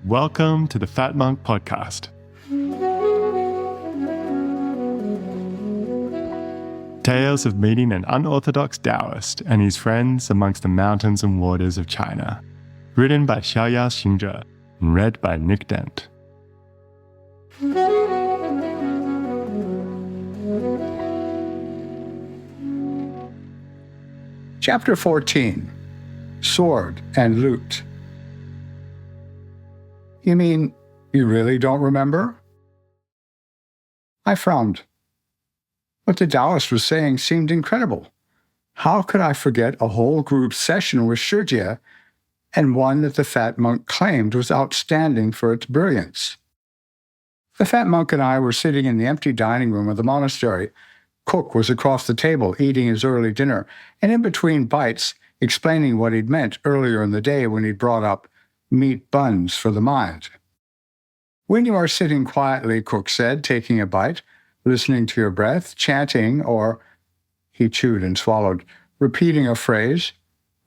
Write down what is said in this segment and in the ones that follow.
Welcome to the Fat Monk Podcast. Tales of meeting an unorthodox Taoist and his friends amongst the mountains and waters of China. Written by Xiaoyao Xingzhe and read by Nick Dent. Chapter 14, Sword and Lute. You mean you really don't remember? I frowned. What the Taoist was saying seemed incredible. How could I forget a whole group session with Shijie, and one that the fat monk claimed was outstanding for its brilliance? The fat monk and I were sitting in the empty dining room of the monastery. Cook was across the table eating his early dinner, and in between bites, explaining what he'd meant earlier in the day when he'd brought up meat buns for the mind. When you are sitting quietly, Cook said, taking a bite, listening to your breath, chanting, or, he chewed and swallowed, repeating a phrase,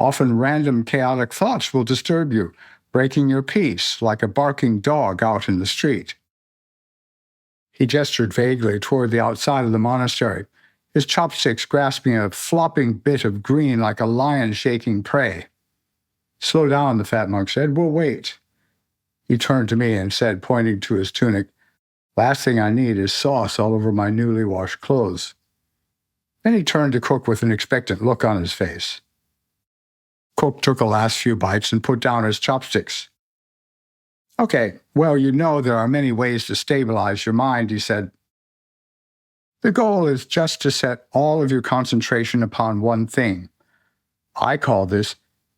often random chaotic thoughts will disturb you, breaking your peace like a barking dog out in the street. He gestured vaguely toward the outside of the monastery, his chopsticks grasping a flopping bit of green like a lion shaking prey. "Slow down," the fat monk said. "We'll wait." He turned to me and said, pointing to his tunic, "Last thing I need is sauce all over my newly washed clothes." Then he turned to Cook with an expectant look on his face. Cook took the last few bites and put down his chopsticks. "Okay, well, you know there are many ways to stabilize your mind," he said. "The goal is just to set all of your concentration upon one thing. I call this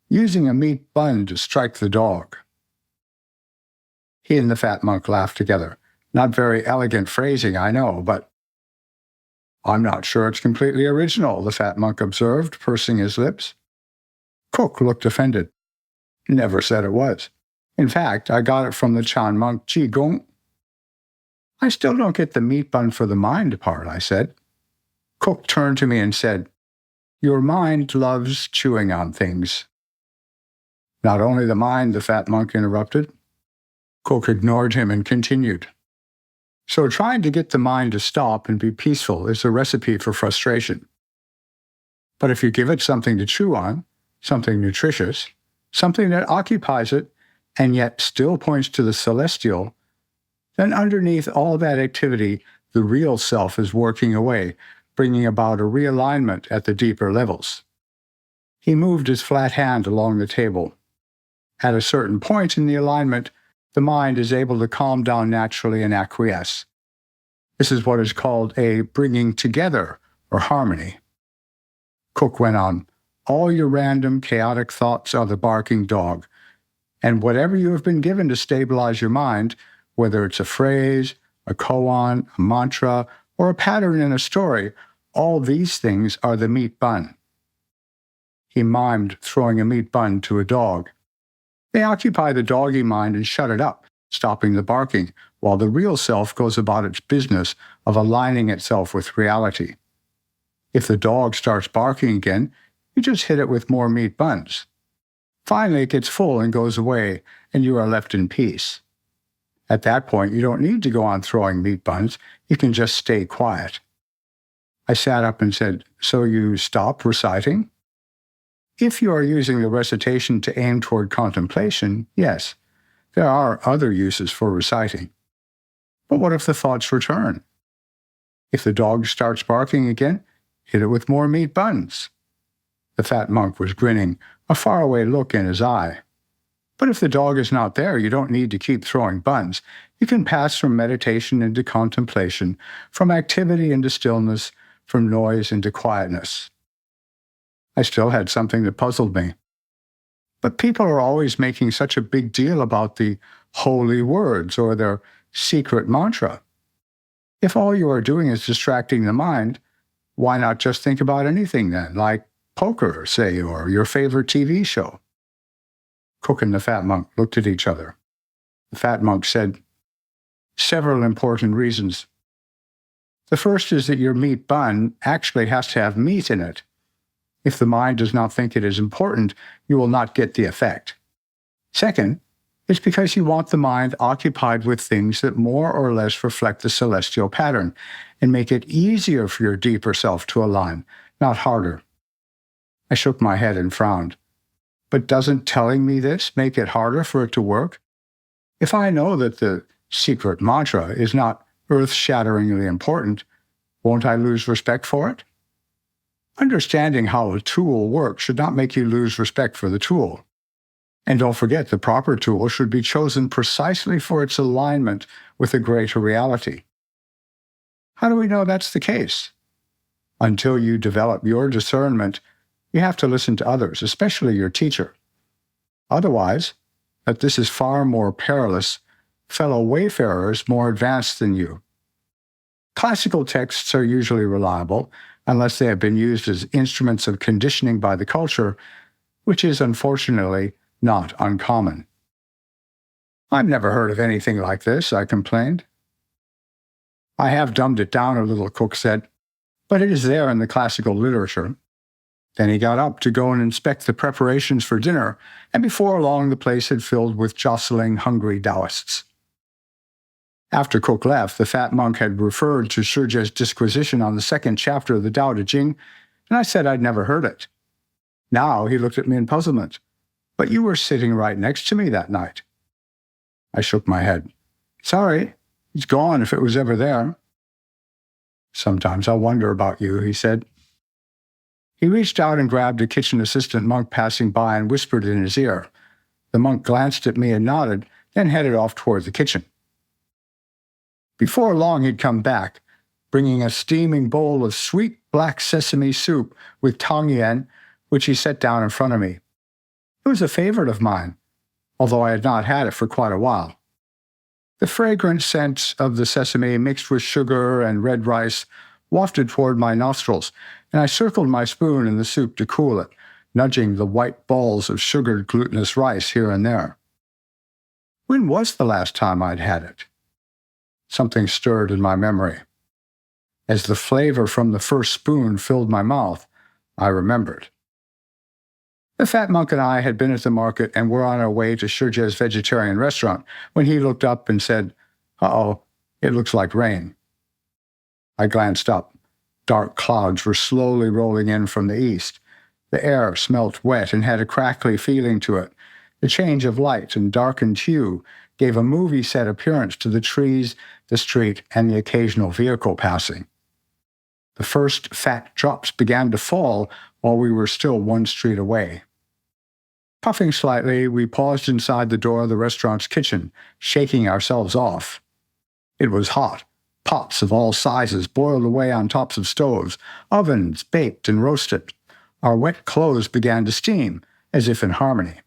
using a meat bun to strike the dog." He and the fat monk laughed together. Not very elegant phrasing, I know, but "I'm not sure it's completely original," the fat monk observed, pursing his lips. Cook looked offended. "Never said it was. In fact, I got it from the Chan monk Qigong." "I still don't get the meat bun for the mind part," I said. Cook turned to me and said, "Your mind loves chewing on things." "Not only the mind," the fat monk interrupted. Cook ignored him and continued. "So trying to get the mind to stop and be peaceful is a recipe for frustration. But if you give it something to chew on, something nutritious, something that occupies it and yet still points to the celestial, then underneath all that activity, the real self is working away, bringing about a realignment at the deeper levels." He moved his flat hand along the table. At a certain point in the alignment, the mind is able to calm down naturally and acquiesce. This is what is called a bringing together or harmony. Cook went on, "All your random, chaotic thoughts are the barking dog, and whatever you have been given to stabilize your mind, whether it's a phrase, a koan, a mantra, or a pattern in a story, all these things are the meat bun." He mimed throwing a meat bun to a dog. They occupy the doggy mind and shut it up, stopping the barking, while the real self goes about its business of aligning itself with reality. If the dog starts barking again, you just hit it with more meat buns. Finally, it gets full and goes away, and you are left in peace. At that point, you don't need to go on throwing meat buns. You can just stay quiet. I sat up and said, "So you stop reciting?" "If you are using the recitation to aim toward contemplation, yes, there are other uses for reciting. But what if the thoughts return? If the dog starts barking again, hit it with more meat buns." The fat monk was grinning, a faraway look in his eye. "But if the dog is not there, you don't need to keep throwing buns. You can pass from meditation into contemplation, from activity into stillness, from noise into quietness." I still had something that puzzled me. But people are always making such a big deal about the holy words or their secret mantra. If all you are doing is distracting the mind, why not just think about anything then, like poker, say, or your favorite TV show? Cook and the fat monk looked at each other. The fat monk said, "Several important reasons. The first is that your meat bun actually has to have meat in it. If the mind does not think it is important, you will not get the effect. Second, It's because you want the mind occupied with things that more or less reflect the celestial pattern and make it easier for your deeper self to align, not harder. I shook my head and frowned. But doesn't telling me this make it harder for it to work? If I know that the secret mantra is not earth-shatteringly important, won't I lose respect for it? Understanding how a tool works should not make you lose respect for the tool. And don't forget, the proper tool should be chosen precisely for its alignment with a greater reality. How do we know that's the case? Until you develop your discernment, you have to listen to others, especially your teacher. Otherwise, that this is far more perilous, fellow wayfarers more advanced than you. Classical texts are usually reliable, unless they have been used as instruments of conditioning by the culture, which is unfortunately not uncommon. I've never heard of anything like this, I complained. I have dumbed it down a little, Cook said, but it is there in the classical literature. Then he got up to go and inspect the preparations for dinner, and before long the place had filled with jostling, hungry Taoists. After Cook left, the fat monk had referred to Shijie's disquisition on the second chapter of the Dao De Jing, and I said I'd never heard it. Now he looked at me in puzzlement. But you were sitting right next to me that night. I shook my head. Sorry, it's gone if it was ever there. Sometimes I wonder about you, he said. He reached out and grabbed a kitchen assistant monk passing by and whispered in his ear. The monk glanced at me and nodded, then headed off toward the kitchen. Before long he'd come back, bringing a steaming bowl of sweet black sesame soup with tang yuan, which he set down in front of me. It was a favorite of mine, although I had not had it for quite a while. The fragrant scent of the sesame mixed with sugar and red rice wafted toward my nostrils, and I circled my spoon in the soup to cool it, nudging the white balls of sugared glutinous rice here and there. When was the last time I'd had it? Something stirred in my memory. As the flavor from the first spoon filled my mouth, I remembered. The fat monk and I had been at the market and were on our way to Shijie's vegetarian restaurant when he looked up and said, "Uh-oh, it looks like rain." I glanced up. Dark clouds were slowly rolling in from the east. The air smelt wet and had a crackly feeling to it. The change of light and darkened hue gave a movie-set appearance to the trees, the street, and the occasional vehicle passing. The first fat drops began to fall while we were still one street away. Puffing slightly, we paused inside the door of the restaurant's kitchen, shaking ourselves off. It was hot. Pots of all sizes boiled away on tops of stoves. Ovens baked and roasted. Our wet clothes began to steam, as if in harmony.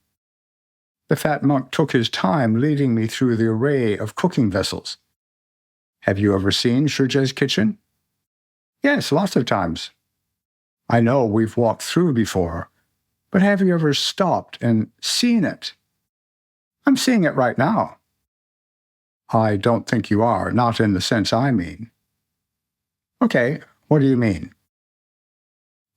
The fat monk took his time leading me through the array of cooking vessels. Have you ever seen Shijie's kitchen? Yes, lots of times. I know we've walked through before, but have you ever stopped and seen it? I'm seeing it right now. I don't think you are, not in the sense I mean. Okay, what do you mean?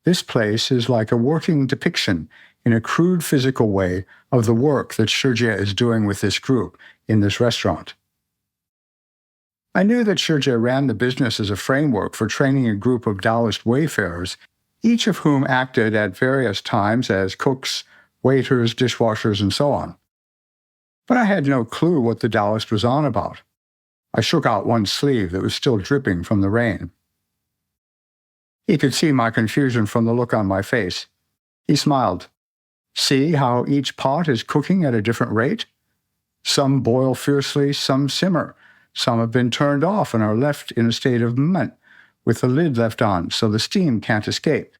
This place is like a working depiction, in a crude physical way, of the work that Shijie is doing with this group in this restaurant. I knew that Shijie ran the business as a framework for training a group of Taoist wayfarers, each of whom acted at various times as cooks, waiters, dishwashers, and so on. But I had no clue what the Taoist was on about. I shook out one sleeve that was still dripping from the rain. He could see my confusion from the look on my face. He smiled. See how each pot is cooking at a different rate? Some boil fiercely, some simmer. Some have been turned off and are left in a state of mint, with the lid left on so the steam can't escape.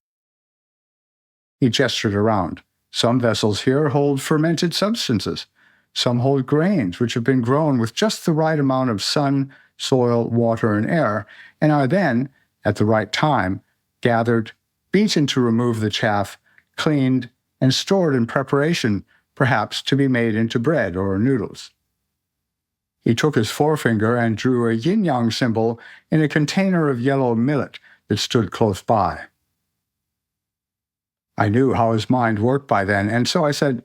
He gestured around. Some vessels here hold fermented substances. Some hold grains which have been grown with just the right amount of sun, soil, water, and air, and are then, at the right time, gathered, beaten to remove the chaff, cleaned, and stored in preparation, perhaps to be made into bread or noodles. He took his forefinger and drew a yin-yang symbol in a container of yellow millet that stood close by. I knew how his mind worked by then, and so I said,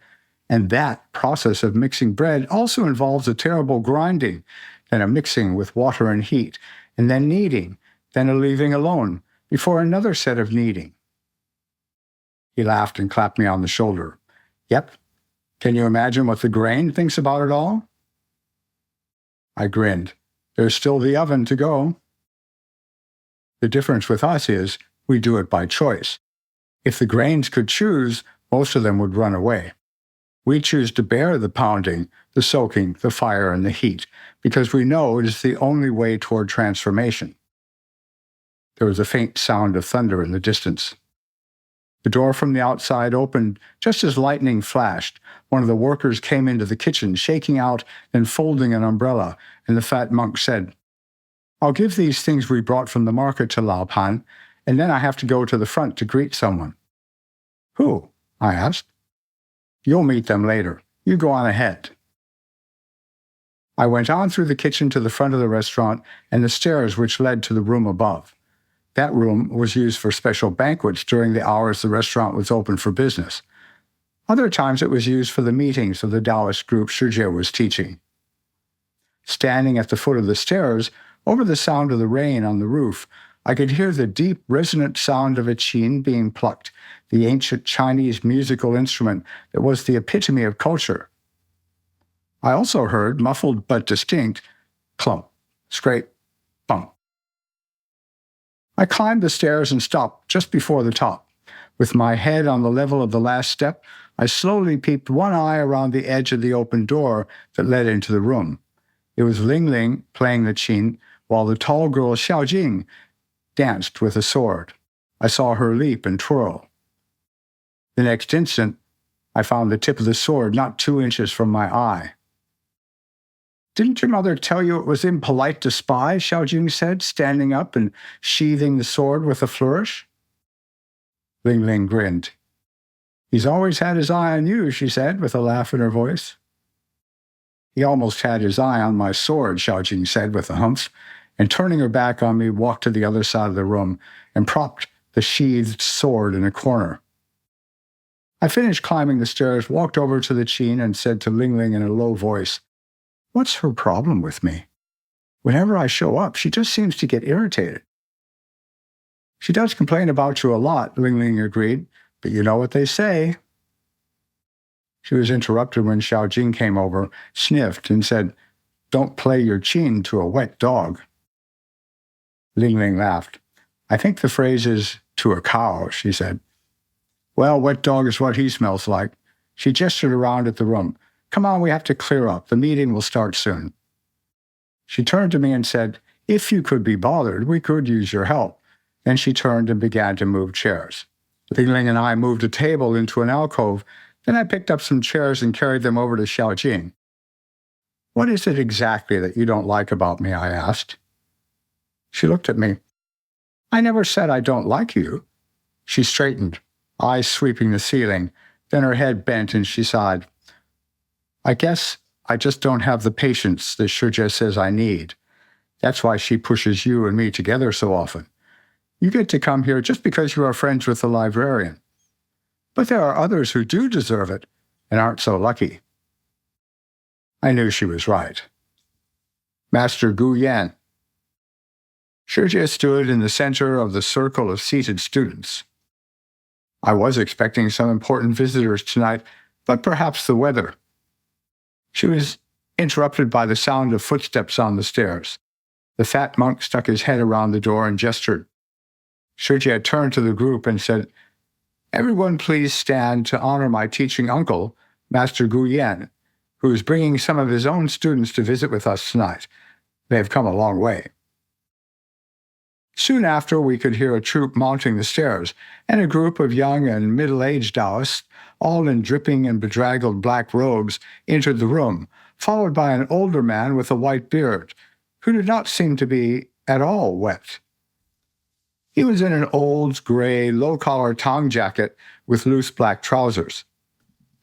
And that process of mixing bread also involves a terrible grinding, then a mixing with water and heat, and then kneading, then a leaving alone, before another set of kneading. He laughed and clapped me on the shoulder. Yep. Can you imagine what the grain thinks about it all? I grinned. There's still the oven to go. The difference with us is we do it by choice. If the grains could choose, most of them would run away. We choose to bear the pounding, the soaking, the fire, and the heat, because we know it is the only way toward transformation. There was a faint sound of thunder in the distance. The door from the outside opened just as lightning flashed. One of the workers came into the kitchen, shaking out and folding an umbrella, and the fat monk said, "I'll give these things we brought from the market to Lao Pan, and then I have to go to the front to greet someone." "Who?" I asked. "You'll meet them later. You go on ahead." I went on through the kitchen to the front of the restaurant and the stairs which led to the room above. That room was used for special banquets during the hours the restaurant was open for business. Other times it was used for the meetings of the Taoist group Shijie was teaching. Standing at the foot of the stairs, over the sound of the rain on the roof, I could hear the deep, resonant sound of a qin being plucked, the ancient Chinese musical instrument that was the epitome of culture. I also heard, muffled but distinct, clump, scrape, bump. I climbed the stairs and stopped just before the top. With my head on the level of the last step, I slowly peeped one eye around the edge of the open door that led into the room. It was Ling Ling playing the qin, while the tall girl Xiao danced with a sword. I saw her leap and twirl. The next instant, I found the tip of the sword not 2 inches from my eye. "Didn't your mother tell you it was impolite to spy?" Xiao said, standing up and sheathing the sword with a flourish. Ling Ling grinned. "He's always had his eye on you," she said, with a laugh in her voice. "He almost had his eye on my sword," Xiao said with a humph, and turning her back on me, walked to the other side of the room and propped the sheathed sword in a corner. I finished climbing the stairs, walked over to the qin, and said to Ling Ling in a low voice, "What's her problem with me? Whenever I show up, she just seems to get irritated." "She does complain about you a lot," Ling Ling agreed, "but you know what they say." She was interrupted when Xiao came over, sniffed, and said, "Don't play your qin to a wet dog." Ling Ling laughed. "I think the phrase is to a cow," she said. "Well, wet dog is what he smells like." She gestured around at the room. "Come on, we have to clear up. The meeting will start soon." She turned to me and said, "If you could be bothered, we could use your help." Then she turned and began to move chairs. Ling Ling and I moved a table into an alcove. Then I picked up some chairs and carried them over to Xiao. "What is it exactly that you don't like about me?" I asked. She looked at me. "I never said I don't like you." She straightened, eyes sweeping the ceiling. Then her head bent and she sighed. "I guess I just don't have the patience that Shijie says I need. That's why she pushes you and me together so often. You get to come here just because you are friends with the librarian. But there are others who do deserve it and aren't so lucky." I knew she was right. Master Gu Yan. Shijie stood in the center of the circle of seated students. I was expecting some important visitors tonight, but perhaps the weather. She was interrupted by the sound of footsteps on the stairs. The fat monk stuck his head around the door and gestured. Shijie turned to the group and said, "Everyone please stand to honor my teaching uncle, Master Gu Yan, who is bringing some of his own students to visit with us tonight. They have come a long way." Soon after, we could hear a troop mounting the stairs, and a group of young and middle-aged Taoists, all in dripping and bedraggled black robes, entered the room, followed by an older man with a white beard, who did not seem to be at all wet. He was in an old, gray, low-collar tong jacket with loose black trousers.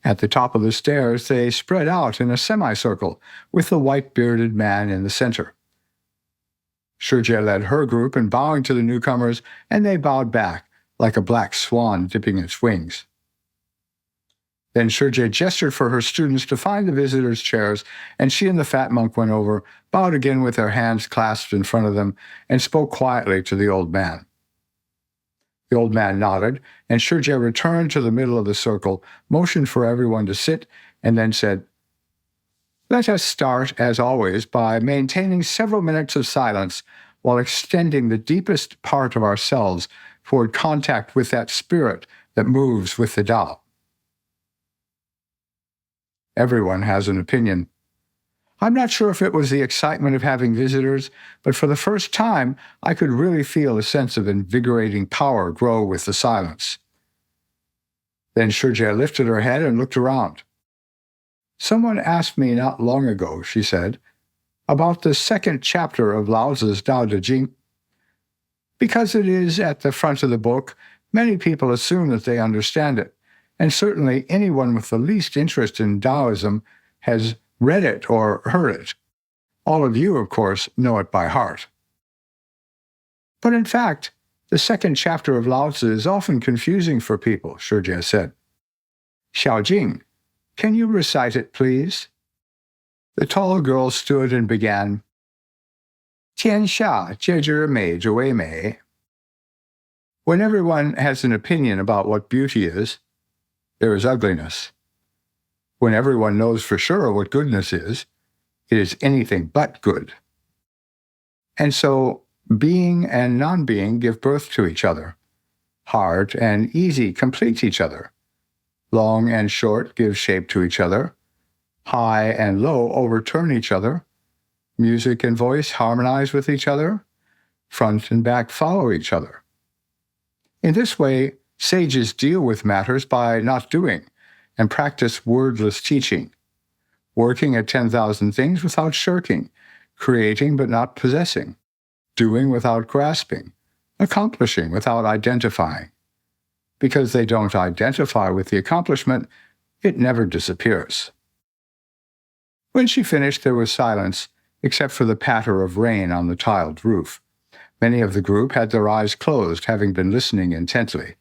At the top of the stairs, they spread out in a semicircle, with the white-bearded man in the center. Shijie led her group in bowing to the newcomers, and they bowed back, like a black swan dipping its wings. Then Shijie gestured for her students to find the visitors' chairs, and she and the fat monk went over, bowed again with their hands clasped in front of them, and spoke quietly to the old man. The old man nodded, and Shijie returned to the middle of the circle, motioned for everyone to sit, and then said, "Let us start, as always, by maintaining several minutes of silence while extending the deepest part of ourselves toward contact with that spirit that moves with the Tao." Everyone has an opinion. I'm not sure if it was the excitement of having visitors, but for the first time, I could really feel a sense of invigorating power grow with the silence. Then Shijie lifted her head and looked around. "Someone asked me not long ago," she said, "about the second chapter of Laozi's Dao De Jing. Because it is at the front of the book, many people assume that they understand it, and certainly anyone with the least interest in Daoism has read it or heard it. All of you, of course, know it by heart. But in fact, the second chapter of Laozi is often confusing for people," Shijie said. "Xiaojing, can you recite it, please?" The tall girl stood and began, "Tian xia jie zhi mei zhi wei mei." When everyone has an opinion about what beauty is, there is ugliness. When everyone knows for sure what goodness is, it is anything but good. And so, being and non-being give birth to each other. Hard and easy complete each other. Long and short give shape to each other. High and low overturn each other. Music and voice harmonize with each other. Front and back follow each other. In this way, sages deal with matters by not doing, and practice wordless teaching, working at 10,000 things without shirking, creating but not possessing, doing without grasping, accomplishing without identifying. Because they don't identify with the accomplishment, it never disappears. When she finished, there was silence, except for the patter of rain on the tiled roof. Many of the group had their eyes closed, having been listening intently.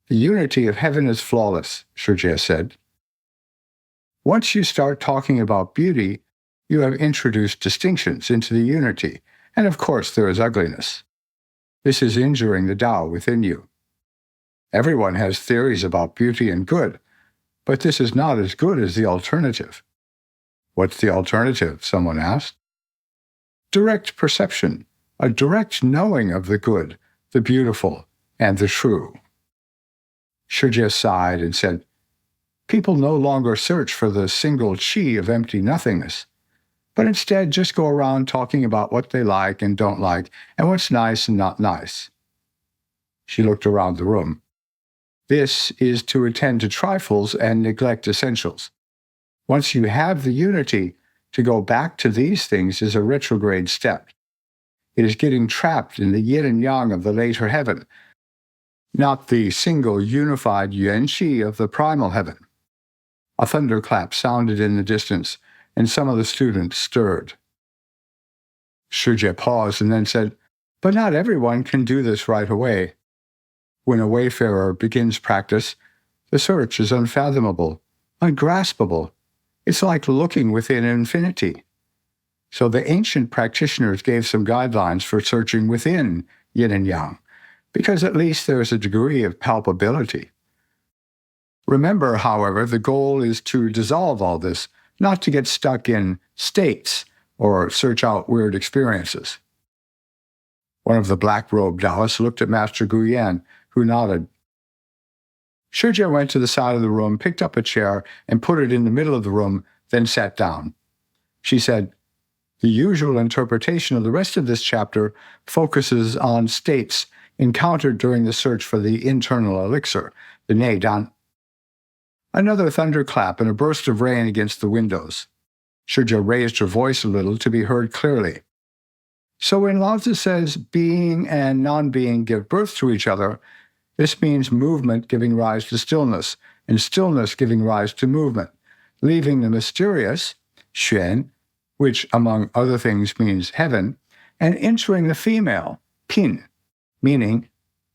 "The unity of heaven is flawless," Shijie said. "Once you start talking about beauty, you have introduced distinctions into the unity, and of course there is ugliness. This is injuring the Tao within you. Everyone has theories about beauty and good, but this is not as good as the alternative." "What's the alternative?" someone asked. "Direct perception, a direct knowing of the good, the beautiful, and the true." Shijie sighed and said, "People no longer search for the single chi of empty nothingness, but instead just go around talking about what they like and don't like, and what's nice and not nice." She looked around the room. "This is to attend to trifles and neglect essentials. Once you have the unity, to go back to these things is a retrograde step. It is getting trapped in the yin and yang of the later heaven, not the single unified Yuanji of the primal heaven." A thunderclap sounded in the distance, and some of the students stirred. Shijie paused and then said, "But not everyone can do this right away. When a wayfarer begins practice, the search is unfathomable, ungraspable. It's like looking within infinity. So the ancient practitioners gave some guidelines for searching within yin and yang, because at least there is a degree of palpability. Remember, however, the goal is to dissolve all this, not to get stuck in states or search out weird experiences." One of the black-robed Taoists looked at Master Guyan, who nodded. Shijie went to the side of the room, picked up a chair, and put it in the middle of the room, then sat down. She said, "The usual interpretation of the rest of this chapter focuses on states encountered during the search for the internal elixir, the Neidan." Another thunderclap and a burst of rain against the windows. Shijie raised her voice a little to be heard clearly. "So when Laozi says being and non-being give birth to each other, this means movement giving rise to stillness, and stillness giving rise to movement, leaving the mysterious, xuan, which among other things means heaven, and entering the female, pin, meaning,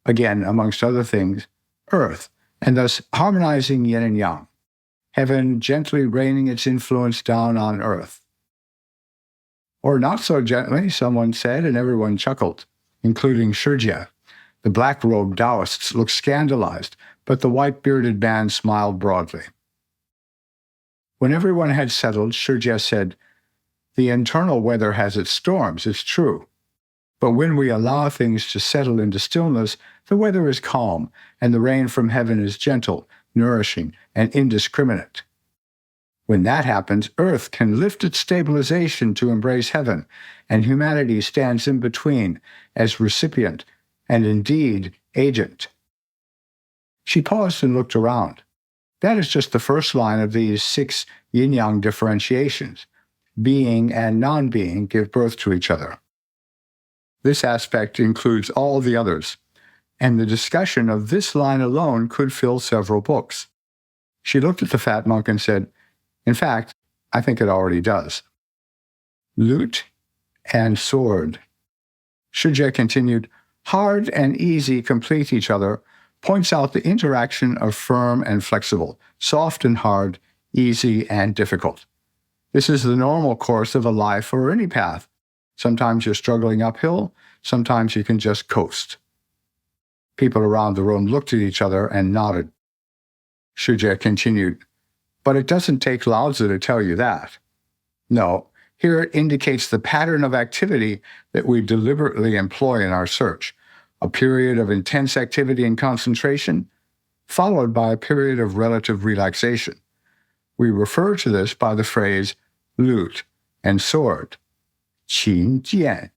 again amongst other things, earth, and thus harmonizing yin and yang. heaven gently raining its influence down on earth. Or not so gently, someone said, and everyone chuckled, including Shijie. The black-robed Daoists looked scandalized, but the white-bearded man smiled broadly. When everyone had settled, Shijie said, "The internal weather has its storms, it's true. But when we allow things to settle into stillness, the weather is calm, and the rain from heaven is gentle, nourishing, and indiscriminate. When that happens, Earth can lift its stabilization to embrace heaven, and humanity stands in between as recipient and indeed agent." She paused and looked around. That is just the first line of these 6 yin-yang differentiations. Being and non-being give birth to each other. This aspect includes all the others, and the discussion of this line alone could fill several books. She looked at the fat monk and said, "In fact, I think it already does." Lute and sword. Shijie continued, "Hard and easy complete each other," points out the interaction of firm and flexible, soft and hard, easy and difficult. This is the normal course of a life or any path. Sometimes you're struggling uphill, sometimes you can just coast. People around the room looked at each other and nodded. Shijie continued, "But it doesn't take Laozi to tell you that. No, here it indicates the pattern of activity that we deliberately employ in our search, a period of intense activity and concentration, followed by a period of relative relaxation. We refer to this by the phrase lute and sword, qin jian."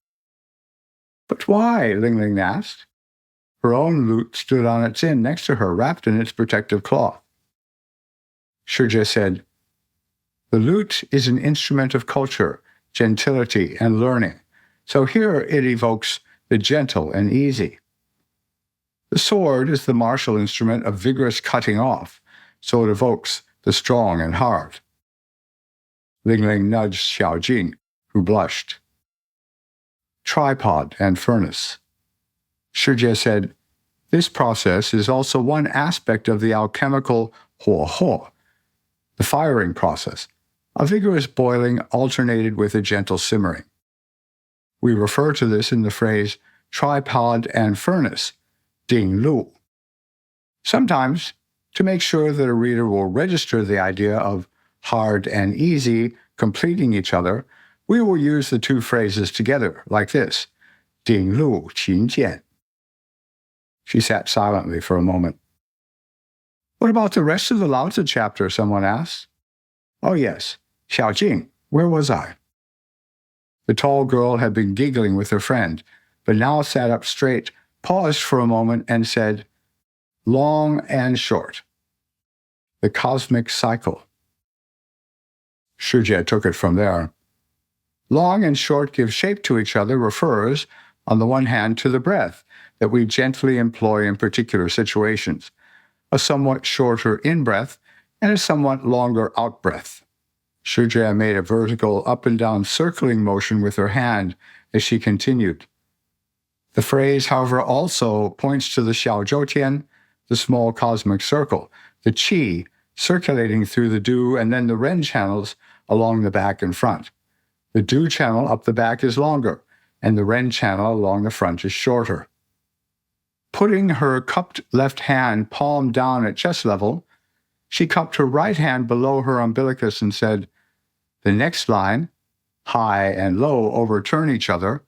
"But why?" Lingling asked. Her own lute stood on its end next to her, wrapped in its protective cloth. Shijie said, "The lute is an instrument of culture, gentility, and learning, so here it evokes the gentle and easy. The sword is the martial instrument of vigorous cutting off, so it evokes the strong and hard." Lingling nudged Xiaojing, who blushed. Tripod and furnace. Shijie said, "This process is also one aspect of the alchemical huo, the firing process, a vigorous boiling alternated with a gentle simmering. We refer to this in the phrase tripod and furnace, ding lu. Sometimes, to make sure that a reader will register the idea of hard and easy completing each other, we will use the two phrases together, like this, ding lu qin jian." She sat silently for a moment. "What about the rest of the Laozi chapter?" someone asked. "Oh yes, Xiaojing, where was I?" The tall girl had been giggling with her friend, but now sat up straight, paused for a moment, and said, "Long and short. The cosmic cycle." Shijie took it from there. Long and short give shape to each other refers, on the one hand, to the breath that we gently employ in particular situations, a somewhat shorter in-breath and a somewhat longer out-breath. Shijie made a vertical up and down circling motion with her hand as she continued. The phrase, however, also points to the Xiaozhouqian, the small cosmic circle, the qi circulating through the du and then the ren channels along the back and front. The du channel up the back is longer, and the ren channel along the front is shorter. Putting her cupped left hand palm down at chest level, she cupped her right hand below her umbilicus and said, "The next line, high and low overturn each other,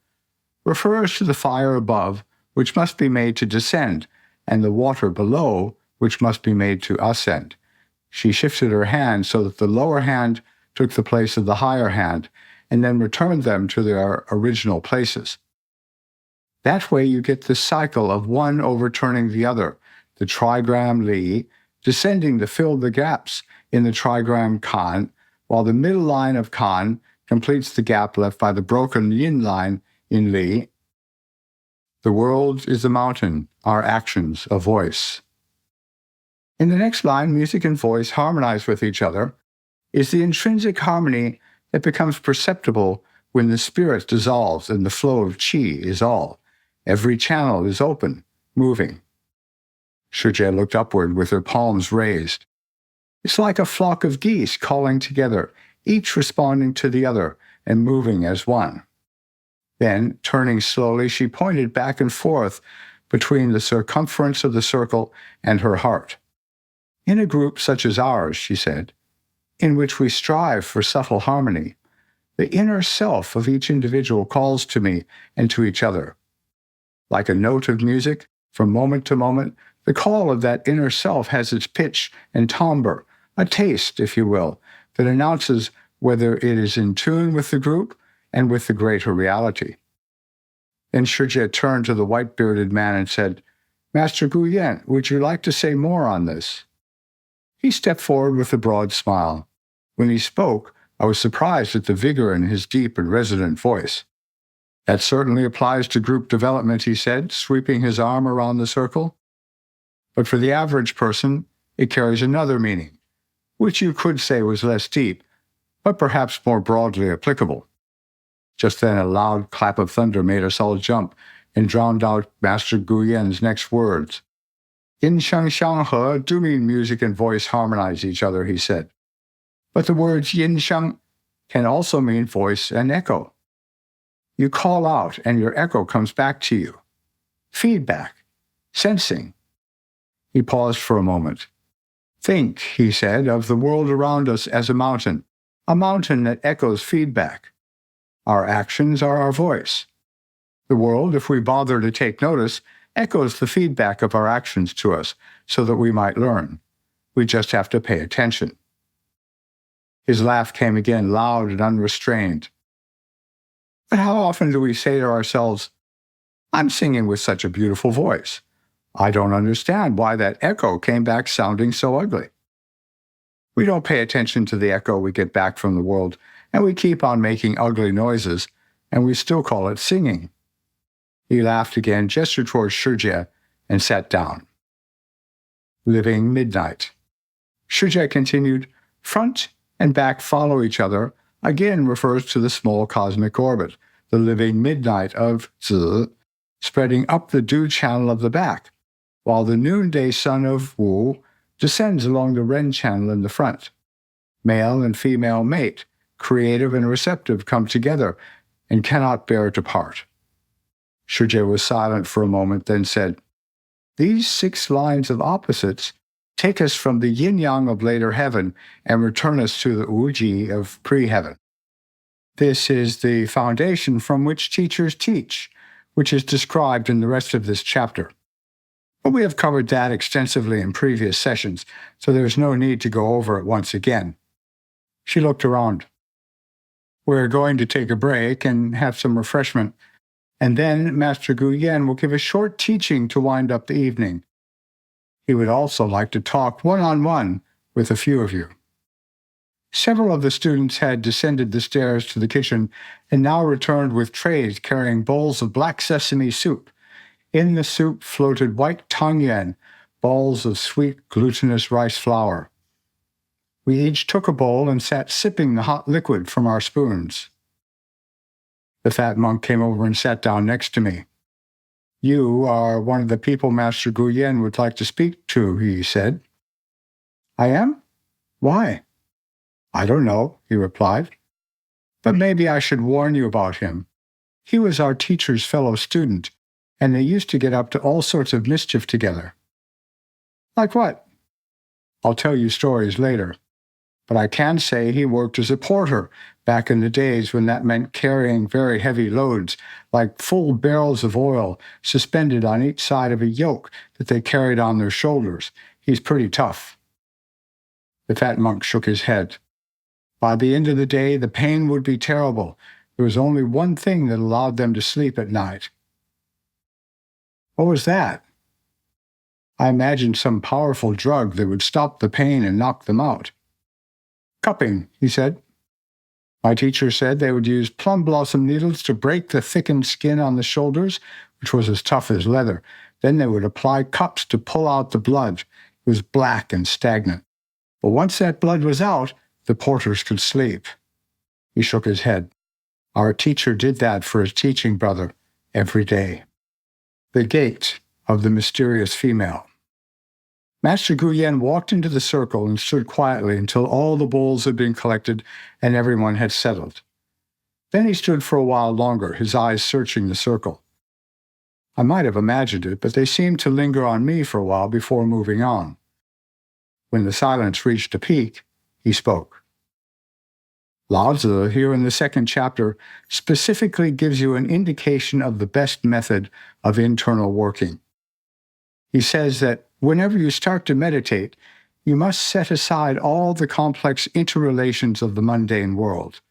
refers to the fire above, which must be made to descend, and the water below, which must be made to ascend." She shifted her hand so that the lower hand took the place of the higher hand, and then returned them to their original places. That way you get the cycle of one overturning the other, the trigram li descending to fill the gaps in the trigram kan, while the middle line of kan completes the gap left by the broken yin line in li. The world is a mountain, our actions a voice. In the next line, music and voice harmonize with each other, is the intrinsic harmony that becomes perceptible when the spirit dissolves and the flow of qi is all. Every channel is open, moving. Shijie looked upward with her palms raised. It's like a flock of geese calling together, each responding to the other and moving as one. Then, turning slowly, she pointed back and forth between the circumference of the circle and her heart. In a group such as ours, she said, in which we strive for subtle harmony, the inner self of each individual calls to me and to each other. Like a note of music, from moment to moment, the call of that inner self has its pitch and timbre, a taste, if you will, that announces whether it is in tune with the group and with the greater reality. Then Shijie turned to the white-bearded man and said, "Master Guyan, would you like to say more on this?" He stepped forward with a broad smile. When he spoke, I was surprised at the vigor in his deep and resonant voice. "That certainly applies to group development," he said, sweeping his arm around the circle. "But for the average person, it carries another meaning, which you could say was less deep, but perhaps more broadly applicable." Just then a loud clap of thunder made us all jump and drowned out Master Guyan's next words. "Yin shang xiang he do mean music and voice harmonize each other," he said. "But the words yin shang can also mean voice and echo. You call out and your echo comes back to you. Feedback, sensing." He paused for a moment. "Think," he said, "of the world around us as a mountain that echoes feedback. Our actions are our voice. The world, if we bother to take notice, echoes the feedback of our actions to us so that we might learn. We just have to pay attention." His laugh came again, loud and unrestrained. But how often do we say to ourselves, "I'm singing with such a beautiful voice. I don't understand why that echo came back sounding so ugly." We don't pay attention to the echo we get back from the world, and we keep on making ugly noises, and we still call it singing. He laughed again, gestured towards Shijie, and sat down. Living midnight. Shijie continued, "Front and back follow each other," again refers to the small cosmic orbit, the living midnight of Zi, spreading up the dew channel of the back, while the noonday sun of Wu descends along the Ren channel in the front. Male and female mate, creative and receptive, come together and cannot bear to part. Shijie was silent for a moment, then said, "These 6 lines of opposites take us from the yin-yang of later heaven and return us to the wuji of pre-heaven. This is the foundation from which teachers teach, which is described in the rest of this chapter. But we have covered that extensively in previous sessions, so there's no need to go over it once again." She looked around. "We're going to take a break and have some refreshment, and then Master Guyan will give a short teaching to wind up the evening. He would also like to talk one-on-one with a few of you." Several of the students had descended the stairs to the kitchen and now returned with trays carrying bowls of black sesame soup. In the soup floated white tangyuan, balls of sweet glutinous rice flour. We each took a bowl and sat sipping the hot liquid from our spoons. The fat monk came over and sat down next to me. "You are one of the people Master Guyan would like to speak to," he said. "I am? Why?" "I don't know," he replied. "But maybe I should warn you about him. He was our teacher's fellow student, and they used to get up to all sorts of mischief together." "Like what?" "I'll tell you stories later. But I can say he worked as a porter back in the days when that meant carrying very heavy loads, like full barrels of oil suspended on each side of a yoke that they carried on their shoulders. He's pretty tough." The fat monk shook his head. "By the end of the day, the pain would be terrible. There was only one thing that allowed them to sleep at night." "What was that?" "I imagined some powerful drug that would stop the pain and knock them out." "Cupping," he said. "My teacher said they would use plum blossom needles to break the thickened skin on the shoulders, which was as tough as leather. Then they would apply cups to pull out the blood. It was black and stagnant. But once that blood was out, the porters could sleep." He shook his head. "Our teacher did that for his teaching brother every day." The gate of the mysterious female. Master Guyen walked into the circle and stood quietly until all the bowls had been collected and everyone had settled. Then he stood for a while longer, his eyes searching the circle. I might have imagined it, but they seemed to linger on me for a while before moving on. When the silence reached a peak, he spoke. Lao Tzu, here in the second chapter, specifically gives you an indication of the best method of internal working. He says that whenever you start to meditate, you must set aside all the complex interrelations of the mundane world.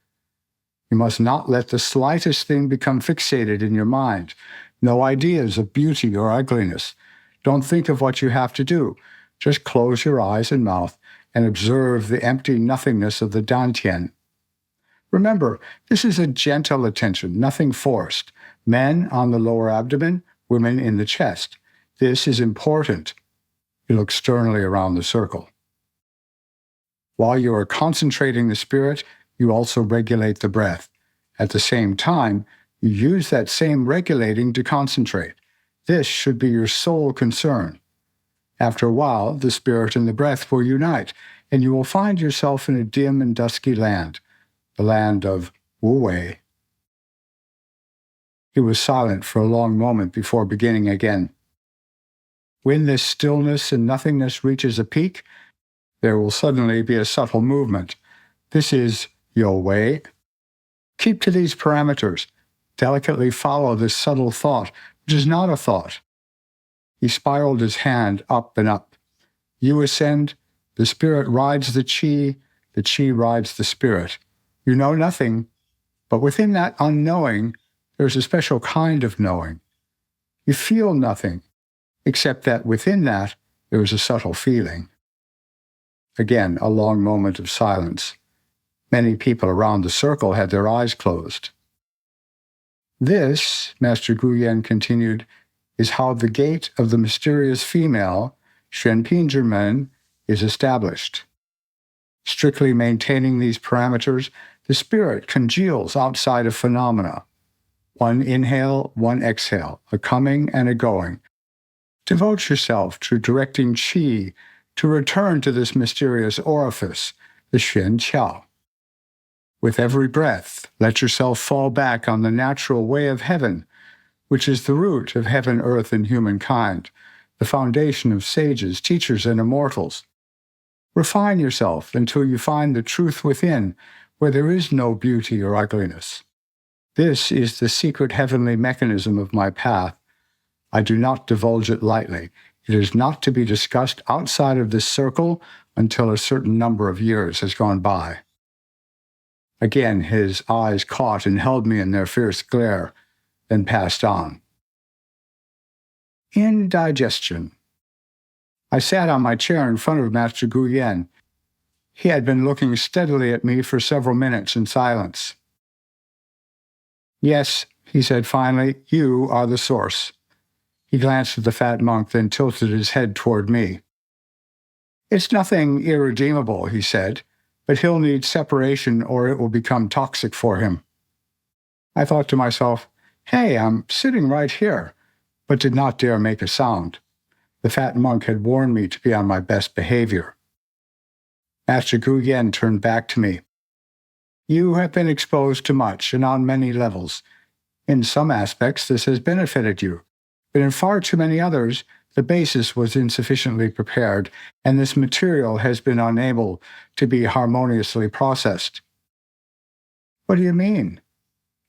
You must not let the slightest thing become fixated in your mind. No ideas of beauty or ugliness. Don't think of what you have to do. Just close your eyes and mouth and observe the empty nothingness of the Dantian. Remember, this is a gentle attention, nothing forced. Men on the lower abdomen, women in the chest. This is important. You look sternly around the circle. While you are concentrating the spirit, you also regulate the breath. At the same time, you use that same regulating to concentrate. This should be your sole concern. After a while, the spirit and the breath will unite, and you will find yourself in a dim and dusky land, the land of Wu Wei. He was silent for a long moment before beginning again. When this stillness and nothingness reaches a peak, there will suddenly be a subtle movement. This is Yo Wei. Keep to these parameters. Delicately follow this subtle thought, which is not a thought. He spiraled his hand up and up. You ascend, the spirit rides the chi rides the spirit. You know nothing, but within that unknowing, there's a special kind of knowing. You feel nothing, except that within that, there is a subtle feeling. Again, a long moment of silence. Many people around the circle had their eyes closed. This, Master Guyen continued, is how the gate of the mysterious female, Shenpingermen, is established. Strictly maintaining these parameters, the spirit congeals outside of phenomena. One inhale, one exhale, a coming and a going. Devote yourself to directing qi to return to this mysterious orifice, the Xuan Qiao. With every breath, let yourself fall back on the natural way of heaven, which is the root of heaven, earth, and humankind, the foundation of sages, teachers, and immortals. Refine yourself until you find the truth within, where there is no beauty or ugliness. This is the secret heavenly mechanism of my path. I do not divulge it lightly. It is not to be discussed outside of this circle until a certain number of years has gone by. Again, his eyes caught and held me in their fierce glare, then passed on. Indigestion. I sat on my chair in front of Master Guyen. He had been looking steadily at me for several minutes in silence. Yes, he said finally, you are the source. He glanced at the fat monk, then tilted his head toward me. It's nothing irredeemable, he said, but he'll need separation or it will become toxic for him. I thought to myself, hey, I'm sitting right here, but did not dare make a sound. The fat monk had warned me to be on my best behavior. Master Guyen turned back to me. You have been exposed to much and on many levels. In some aspects, this has benefited you, but in far too many others, the basis was insufficiently prepared, and this material has been unable to be harmoniously processed. What do you mean?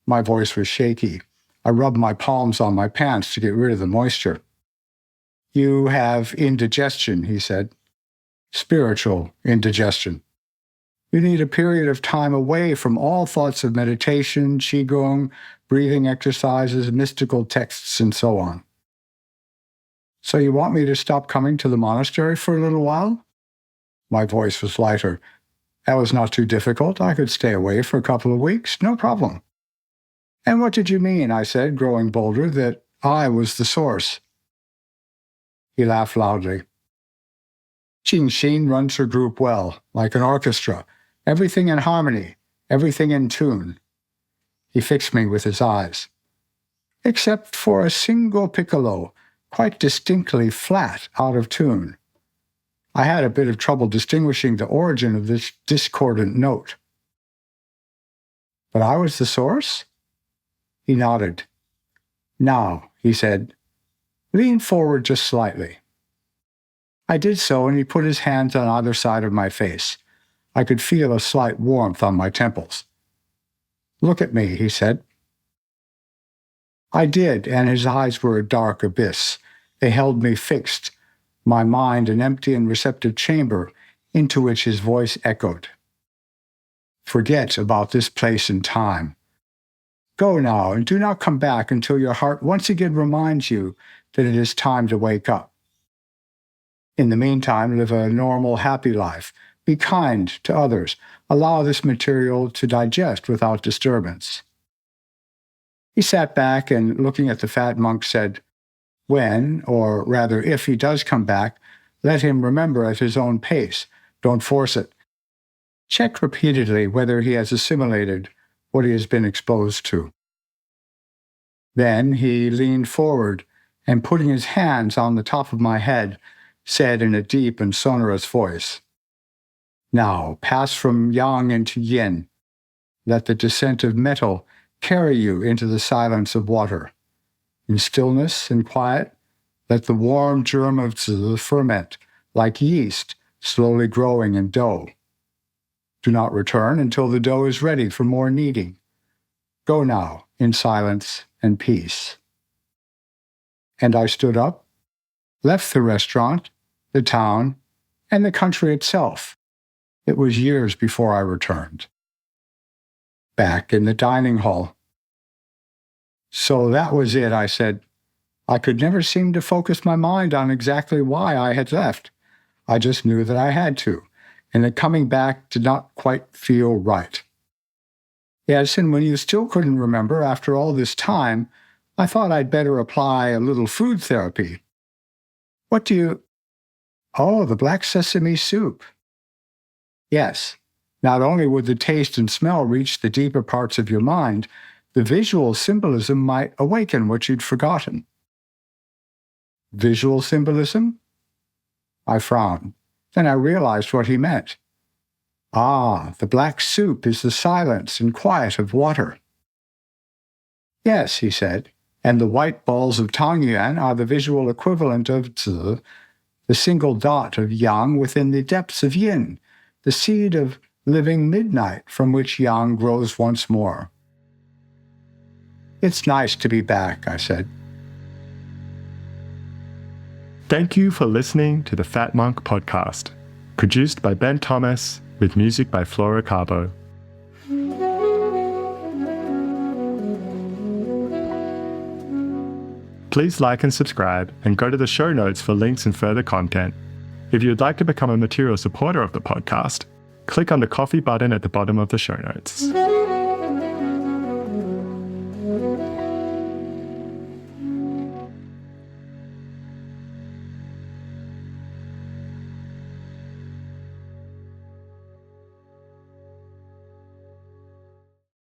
My voice was shaky. I rubbed my palms on my pants to get rid of the moisture. You have indigestion, he said. Spiritual indigestion. You need a period of time away from all thoughts of meditation, qigong, breathing exercises, mystical texts, and so on. So you want me to stop coming to the monastery for a little while? My voice was lighter. That was not too difficult. I could stay away for a couple of weeks, no problem. And what did you mean, I said, growing bolder, that I was the source? He laughed loudly. Jingxin runs her group well, like an orchestra, everything in harmony, everything in tune. He fixed me with his eyes. Except for a single piccolo, quite distinctly flat, out of tune. I had a bit of trouble distinguishing the origin of this discordant note. But I was the source? He nodded. Now, he said, lean forward just slightly. I did so, and he put his hands on either side of my face. I could feel a slight warmth on my temples. Look at me, he said. I did, and his eyes were a dark abyss. They held me fixed, my mind an empty and receptive chamber into which his voice echoed. Forget about this place and time. Go now, and do not come back until your heart once again reminds you that it is time to wake up. In the meantime, live a normal, happy life. Be kind to others. Allow this material to digest without disturbance. He sat back and, looking at the fat monk, said, when, or rather if he does come back, let him remember at his own pace. Don't force it. Check repeatedly whether he has assimilated what he has been exposed to. Then he leaned forward and, putting his hands on the top of my head, said in a deep and sonorous voice, now pass from yang into yin. Let the descent of metal carry you into the silence of water. In stillness and quiet, let the warm germ of zi ferment like yeast slowly growing in dough. Do not return until the dough is ready for more kneading. Go now in silence and peace. And I stood up, left the restaurant, the town, and the country itself. It was years before I returned. Back in the dining hall. So that was it, I said. I could never seem to focus my mind on exactly why I had left. I just knew that I had to, and that coming back did not quite feel right. Yes, and when you still couldn't remember after all this time, I thought I'd better apply a little food therapy. What do you... Oh, the black sesame soup. Yes, not only would the taste and smell reach the deeper parts of your mind, the visual symbolism might awaken what you'd forgotten. Visual symbolism? I frowned. Then I realized what he meant. Ah, the black soup is the silence and quiet of water. Yes, he said, and the white balls of Tangyuan are the visual equivalent of zi, the single dot of yang within the depths of yin, the seed of living midnight from which yang grows once more. It's nice to be back, I said. Thank you for listening to the Fat Monk podcast, produced by Ben Thomas with music by Flora Carbo. Please like and subscribe, and go to the show notes for links and further content. If you'd like to become a material supporter of the podcast, click on the coffee button at the bottom of the show notes.